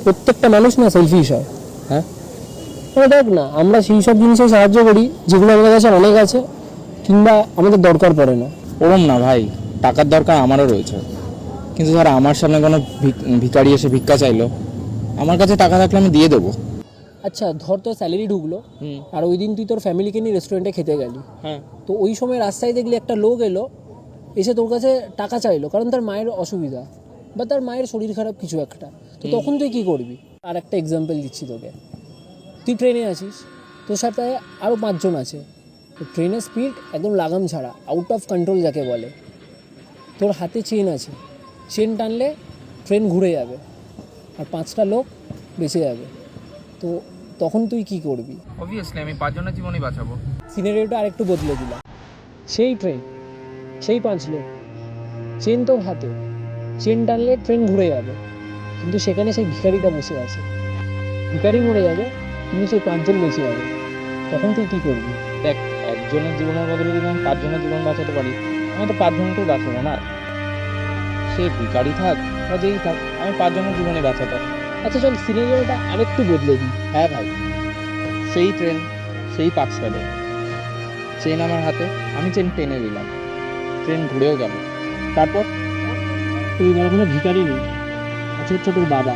প্রত্যেকটা মানুষ না সেলফিশ হয়। হ্যাঁ, দেখ না, আমরা সেই সব জিনিসে সাহায্য করি যেগুলো আমাদের কাছে অনেক আছে কিংবা আমাদের দরকার পড়ে না। ওরম না ভাই, টাকার দরকার আমারও রয়েছে, কিন্তু ধর আমার সামনে কোনো ভিখারি এসে ভিক্ষা চাইলো, আমার কাছে টাকা থাকলে আমি দিয়ে দেবো। আচ্ছা ধর তোর স্যালারি ঢুকলো, আর ওই দিন তুই তোর ফ্যামিলিকে নিয়ে রেস্টুরেন্টে খেতে গেলি। হ্যাঁ, তো ওই সময় রাস্তায় দেখলি একটা লোক এলো, এসে তোর কাছে টাকা চাইলো কারণ তার মায়ের অসুবিধা বা তার মায়ের শরীর খারাপ কিছু একটা। তো তখন তুই কী করবি? আর একটা এক্সাম্পল দিচ্ছি তোকে। তুই ট্রেনে আছিস, তোর সাথে আরও 5 জন আছে। তো ট্রেনের স্পিড একদম লাগাম ছাড়া, আউট অফ কন্ট্রোল যাকে বলে। তোর হাতে চেন আছে, চেন টানলে ট্রেন ঘুরে যাবে আর 5টা লোক বেঁচে যাবে। তো তখন তুই কি করবি? অবভিয়াসলি আমি 5 জনের জীবনই বাঁচাবো। সিনারিওটা আরেকটু বদলে দিলাম। সেই ট্রেন, সেই 5 লোক, চেন তোর হাতে, চেন টানলে ট্রেন ঘুরে যাবে, কিন্তু সেখানে সেই ভিখারিটা বসে আছে। ভিখারি মরে যাবে কিন্তু সেই 5 জন বেঁচে যাবে। তখন তুই কী করবি? দেখ, একজনের জীবনের বদলে যদি আমি 5 জনের জীবন বাঁচাতে পারি, আমি তো 5 জনকেই বাঁচাবো না। সে ভিখারি থাক বা যেই থাক, আমি 5 জনের জীবনে বাঁচাতে। আচ্ছা চল সিনারিওটা আরেকটু বদলে দিই। হ্যাঁ ভাই, সেই ট্রেন, সেই পাকসালে, চেন আমার হাতে, আমি চেন টেনে দিলাম, ট্রেন ঘুরেও গেল। তারপর তুই ধর কোনো ভিখারি নেই, আছে হচ্ছে তোর বাবা।